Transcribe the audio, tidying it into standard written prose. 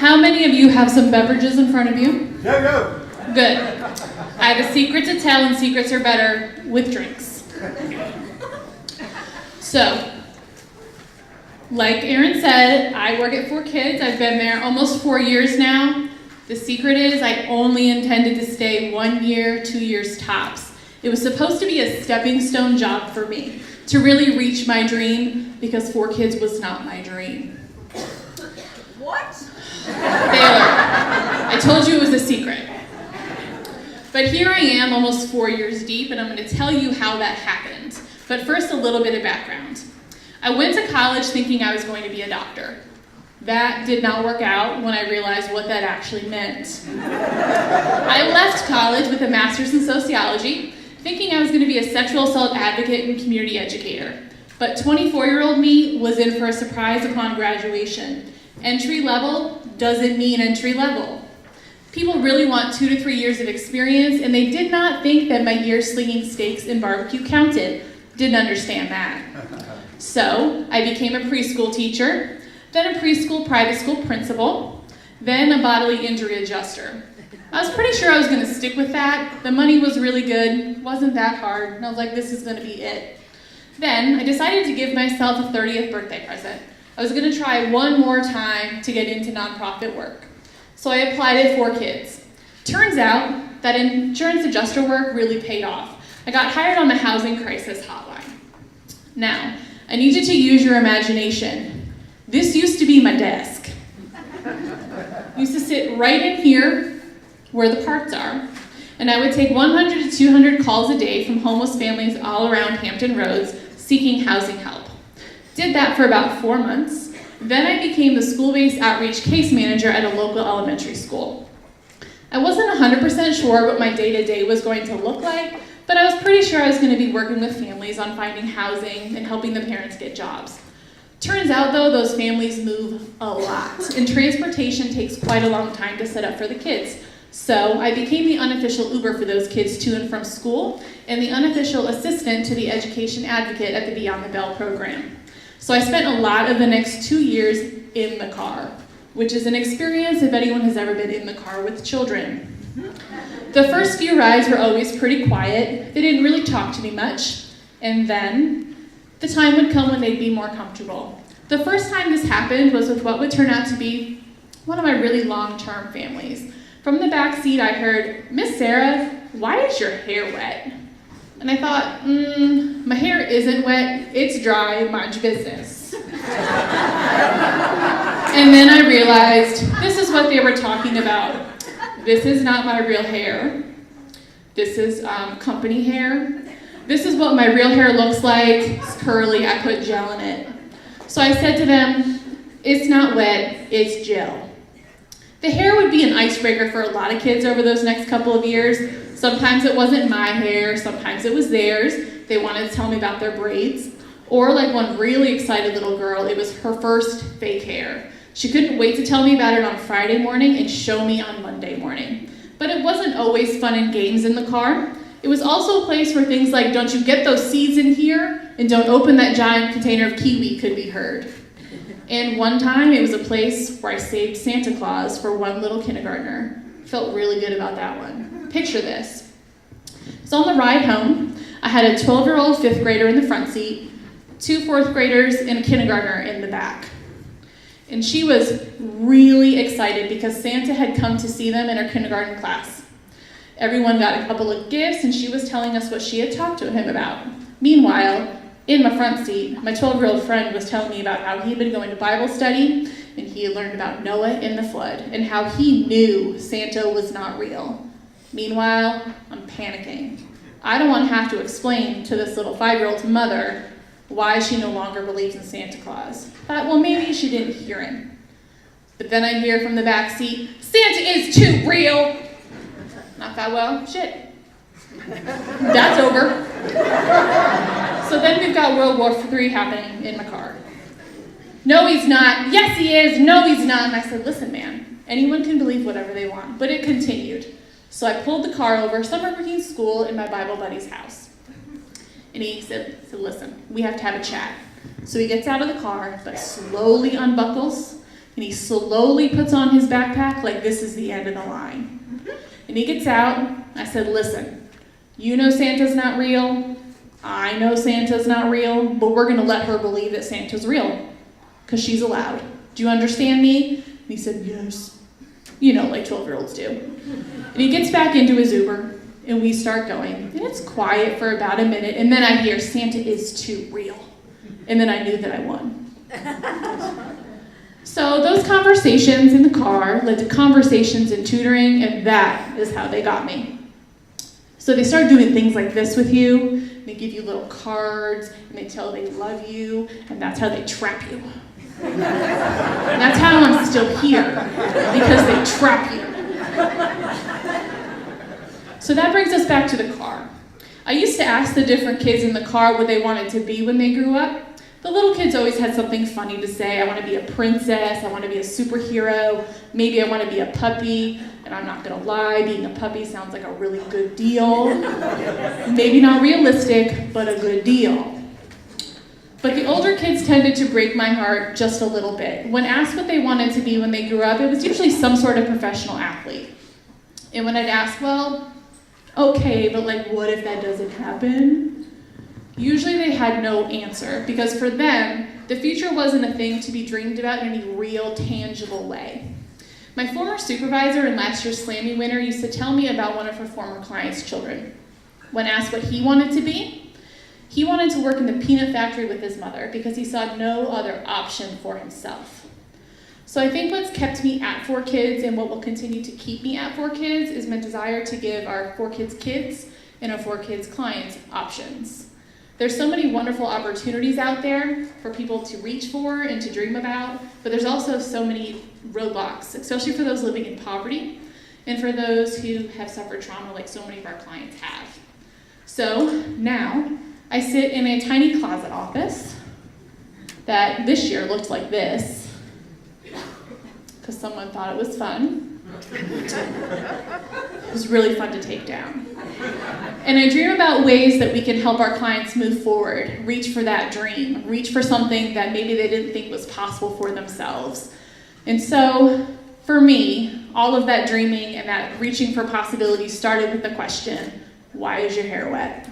How many of you have some beverages in front of you? No. Good. I have a secret to tell, and secrets are better with drinks. So, like Aaron said, I work at ForKids. I've been there almost 4 years now. The secret is I only intended to stay 1 year, 2 years tops. It was supposed to be a stepping stone job for me to really reach my dream, because ForKids was not my dream. What? Baylor, I told you it was a secret. But here I am almost 4 years deep, and I'm going to tell you how that happened. But first, a little bit of background. I went to college thinking I was going to be a doctor. That did not work out when I realized what that actually meant. I left college with a master's in sociology, thinking I was going to be a sexual assault advocate and community educator. But 24-year-old me was in for a surprise upon graduation. Entry level doesn't mean entry level. People really want 2 to 3 years of experience, and they did not think that my years slinging steaks and barbecue counted. Didn't understand that. So I became a preschool teacher, then a preschool private school principal, then a bodily injury adjuster. I was pretty sure I was going to stick with that. The money was really good, wasn't that hard, and I was like, this is going to be it. Then I decided to give myself a 30th birthday present. I was going to try one more time to get into nonprofit work. So I applied at ForKids. Turns out that insurance adjuster work really paid off. I got hired on the housing crisis hotline. Now, I need you to use your imagination. This used to be my desk. I used to sit right in here where the parts are, and I would take 100 to 200 calls a day from homeless families all around Hampton Roads seeking housing help. Did that for about 4 months. Then I became the school-based outreach case manager at a local elementary school. I wasn't 100% sure what my day-to-day was going to look like, but I was pretty sure I was going to be working with families on finding housing and helping the parents get jobs. Turns out, though, those families move a lot, and transportation takes quite a long time to set up for the kids. So I became the unofficial Uber for those kids to and from school, and the unofficial assistant to the education advocate at the Beyond the Bell program. So I spent a lot of the next 2 years in the car, which is an experience if anyone has ever been in the car with children. The first few rides were always pretty quiet. They didn't really talk to me much, and then the time would come when they'd be more comfortable. The first time this happened was with what would turn out to be one of my really long-term families. From the back seat, I heard, "Miss Sara, why is your hair wet?" And I thought, my hair isn't wet, it's dry, mind your business. And then I realized this is what they were talking about. This is not my real hair. This is company hair. This is what my real hair looks like. It's curly, I put gel in it. So I said to them, it's not wet, it's gel. The hair would be an icebreaker for a lot of kids over those next couple of years. Sometimes it wasn't my hair, sometimes it was theirs. They wanted to tell me about their braids. Or like one really excited little girl, it was her first fake hair. She couldn't wait to tell me about it on Friday morning and show me on Monday morning. But it wasn't always fun and games in the car. It was also a place where things like, don't you get those seeds in here? And don't open that giant container of kiwi could be heard. And one time it was a place where I saved Santa Claus for one little kindergartner. Felt really good about that one. Picture this. So on the ride home, I had a 12-year-old 5th grader in the front seat, 2 4th graders, and a kindergartner in the back. And she was really excited because Santa had come to see them in her kindergarten class. Everyone got a couple of gifts, and she was telling us what she had talked to him about. Meanwhile, in my front seat, my 12-year-old friend was telling me about how he'd been going to Bible study, and he had learned about Noah and the flood, and how he knew Santa was not real. Meanwhile, I'm panicking. I don't want to have to explain to this little 5-year-old's mother why she no longer believes in Santa Claus. Thought, well, maybe she didn't hear him. But then I hear from the back seat, Santa is too real. And I thought, well, shit. That's over. So then we've got World War III happening in my car. No, he's not. Yes, he is. No, he's not. And I said, listen, man, anyone can believe whatever they want. But it continued. So I pulled the car over, summer working school, in my Bible buddy's house. And he said, listen, we have to have a chat. So he gets out of the car, but slowly unbuckles, And he slowly puts on his backpack like this is the end of the line. And he gets out. I said, listen, you know Santa's not real. I know Santa's not real, but we're going to let her believe that Santa's real because she's allowed. Do you understand me? And he said, yes. You know, like 12-year-olds do. And he gets back into his Uber, and we start going. And it's quiet for about a minute, and then I hear, Santa is too real. And then I knew that I won. So those conversations in the car led to conversations in tutoring, and that is how they got me. So they start doing things like this with you. They give you little cards, and they tell they love you, and that's how they trap you. And that's how I'm still here, because they trap you. So that brings us back to the car. I used to ask the different kids in the car what they wanted to be when they grew up. The little kids always had something funny to say. I want to be a princess, I want to be a superhero, maybe I want to be a puppy, and I'm not going to lie, being a puppy sounds like a really good deal. Maybe not realistic, but a good deal. But the older kids tended to break my heart just a little bit. When asked what they wanted to be when they grew up, it was usually some sort of professional athlete. And when I'd ask, well, okay, but like what if that doesn't happen? Usually they had no answer, because for them, the future wasn't a thing to be dreamed about in any real, tangible way. My former supervisor and last year's Slammy winner used to tell me about one of her former clients' children. When asked what he wanted to be, he wanted to work in the peanut factory with his mother because he saw no other option for himself. So I think what's kept me at ForKids and what will continue to keep me at ForKids is my desire to give our ForKids kids and our ForKids clients options. There's so many wonderful opportunities out there for people to reach for and to dream about, but there's also so many roadblocks, especially for those living in poverty and for those who have suffered trauma like so many of our clients have. So now I sit in a tiny closet office that this year looked like this because someone thought it was fun. It was really fun to take down. And I dream about ways that we can help our clients move forward, reach for that dream, reach for something that maybe they didn't think was possible for themselves. And so, for me, all of that dreaming and that reaching for possibilities started with the question, why is your hair wet?